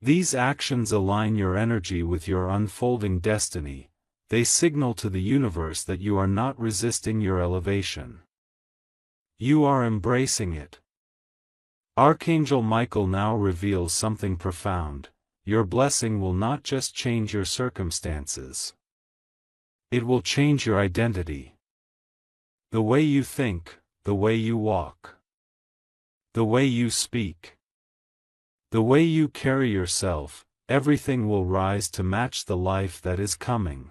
These actions align your energy with your unfolding destiny. They signal to the universe that you are not resisting your elevation. You are embracing it. Archangel Michael now reveals something profound. Your blessing will not just change your circumstances. It will change your identity. The way you think, the way you walk, the way you speak, the way you carry yourself, everything will rise to match the life that is coming.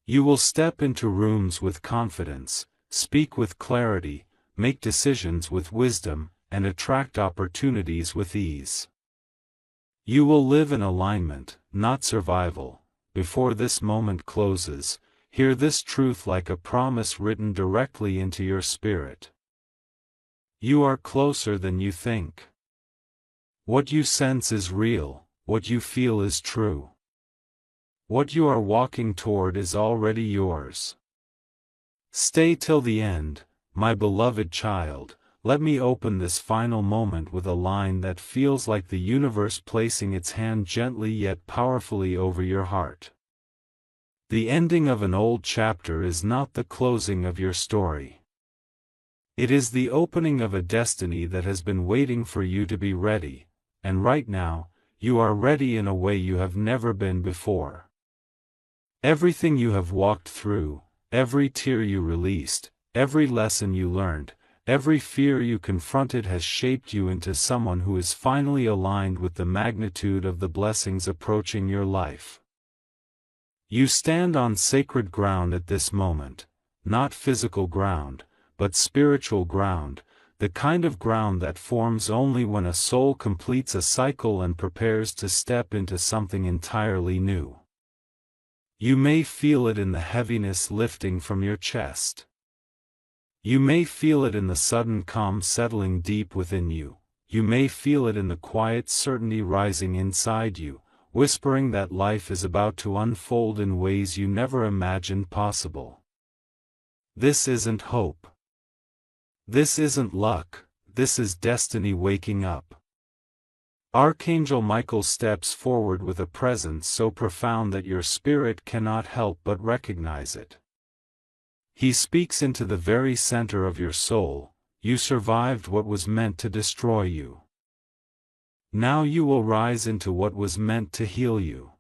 You will step into rooms with confidence, speak with clarity, make decisions with wisdom, and attract opportunities with ease. You will live in alignment, not survival. Before this moment closes, hear this truth like a promise written directly into your spirit. You are closer than you think. What you sense is real, what you feel is true. What you are walking toward is already yours. Stay till the end, my beloved child. Let me open this final moment with a line that feels like the universe placing its hand gently yet powerfully over your heart. The ending of an old chapter is not the closing of your story. It is the opening of a destiny that has been waiting for you to be ready, and right now, you are ready in a way you have never been before. Everything you have walked through, every tear you released, every lesson you learned, every fear you confronted has shaped you into someone who is finally aligned with the magnitude of the blessings approaching your life. You stand on sacred ground at this moment, not physical ground, but spiritual ground, the kind of ground that forms only when a soul completes a cycle and prepares to step into something entirely new. You may feel it in the heaviness lifting from your chest. You may feel it in the sudden calm settling deep within you. You may feel it in the quiet certainty rising inside you, whispering that life is about to unfold in ways you never imagined possible. This isn't hope. This isn't luck, this is destiny waking up. Archangel Michael steps forward with a presence so profound that your spirit cannot help but recognize it. He speaks into the very center of your soul. You survived what was meant to destroy you. Now you will rise into what was meant to heal you.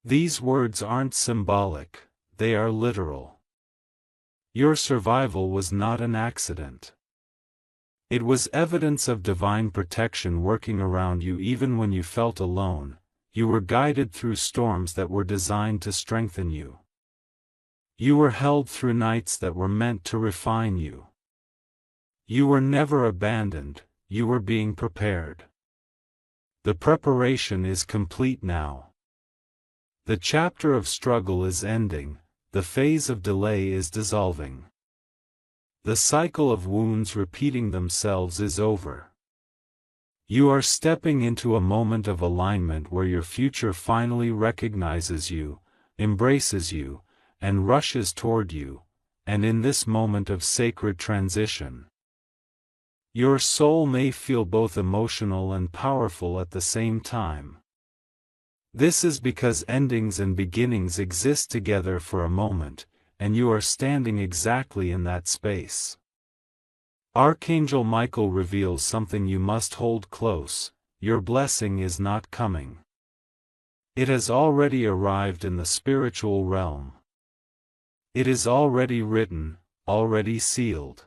These words aren't symbolic, they are literal. Your survival was not an accident. It was evidence of divine protection working around you even when you felt alone. You were guided through storms that were designed to strengthen you. You were held through nights that were meant to refine you. You were never abandoned, you were being prepared. The preparation is complete now. The chapter of struggle is ending, the phase of delay is dissolving. The cycle of wounds repeating themselves is over. You are stepping into a moment of alignment where your future finally recognizes you, embraces you, and rushes toward you, and in this moment of sacred transition, your soul may feel both emotional and powerful at the same time. This is because endings and beginnings exist together for a moment, and you are standing exactly in that space. Archangel Michael reveals something you must hold close: your blessing is not coming. It has already arrived in the spiritual realm. It is already written, already sealed,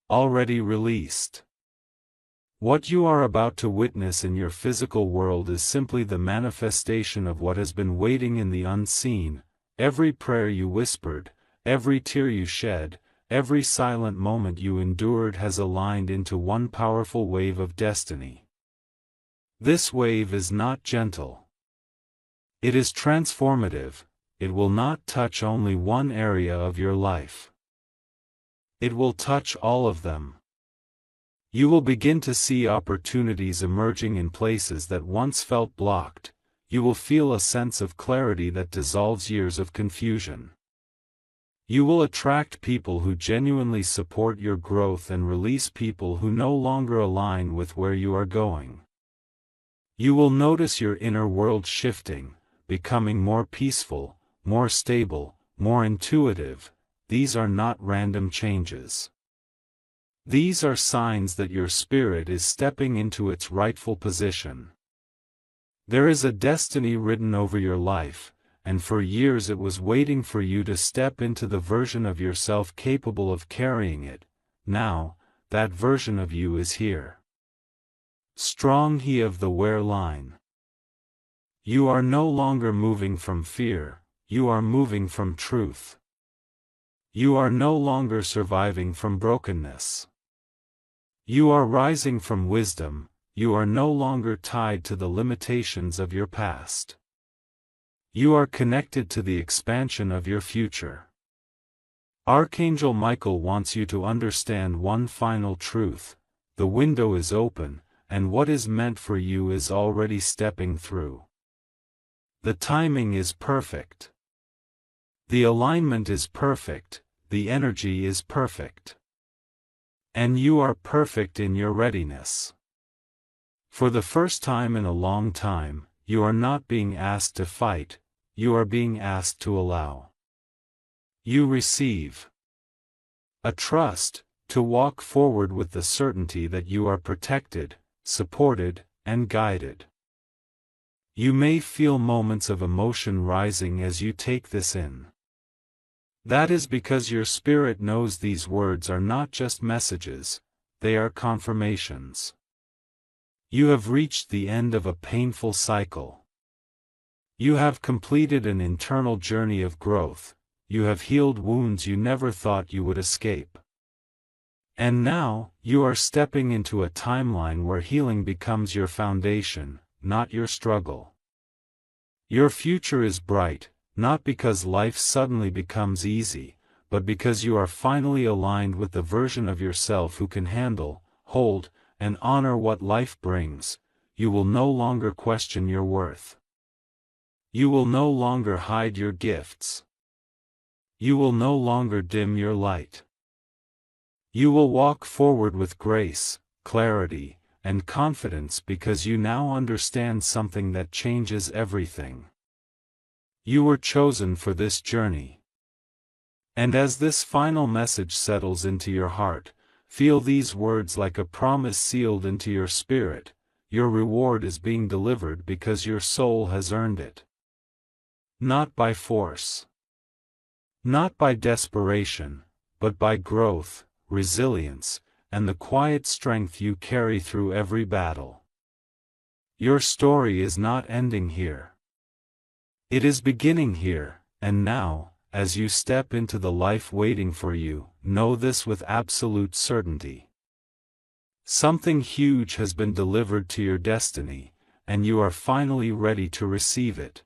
already released. What you are about to witness in your physical world is simply the manifestation of what has been waiting in the unseen. Every prayer you whispered, every tear you shed, every silent moment you endured has aligned into one powerful wave of destiny. This wave is not gentle. It is transformative. It will not touch only one area of your life. It will touch all of them. You will begin to see opportunities emerging in places that once felt blocked. You will feel a sense of clarity that dissolves years of confusion. You will attract people who genuinely support your growth and release people who no longer align with where you are going. You will notice your inner world shifting, becoming more peaceful, more stable, more intuitive. These are not random changes. These are signs that your spirit is stepping into its rightful position. There is a destiny written over your life, and for years it was waiting for you to step into the version of yourself capable of carrying it. Now, that version of you is here. Strong he of the wear line. You are no longer moving from fear, you are moving from truth. You are no longer surviving from brokenness. You are rising from wisdom. You are no longer tied to the limitations of your past. You are connected to the expansion of your future. Archangel Michael wants you to understand one final truth: the window is open, and what is meant for you is already stepping through. The timing is perfect. The alignment is perfect, the energy is perfect. And you are perfect in your readiness. For the first time in a long time, you are not being asked to fight, you are being asked to allow. You receive a trust, to walk forward with the certainty that you are protected, supported, and guided. You may feel moments of emotion rising as you take this in. That is because your spirit knows these words are not just messages, they are confirmations. You have reached the end of a painful cycle. You have completed an internal journey of growth. You have healed wounds you never thought you would escape. And now, you are stepping into a timeline where healing becomes your foundation, not your struggle. Your future is bright, not because life suddenly becomes easy, but because you are finally aligned with the version of yourself who can handle, hold, and honor what life brings. You will no longer question your worth. You will no longer hide your gifts. You will no longer dim your light. You will walk forward with grace, clarity, and confidence because you now understand something that changes everything. You were chosen for this journey. And as this final message settles into your heart, feel these words like a promise sealed into your spirit: your reward is being delivered because your soul has earned it. Not by force. Not by desperation, but by growth, resilience, and the quiet strength you carry through every battle. Your story is not ending here. It is beginning here, and now, as you step into the life waiting for you, know this with absolute certainty. Something huge has been delivered to your destiny, and you are finally ready to receive it.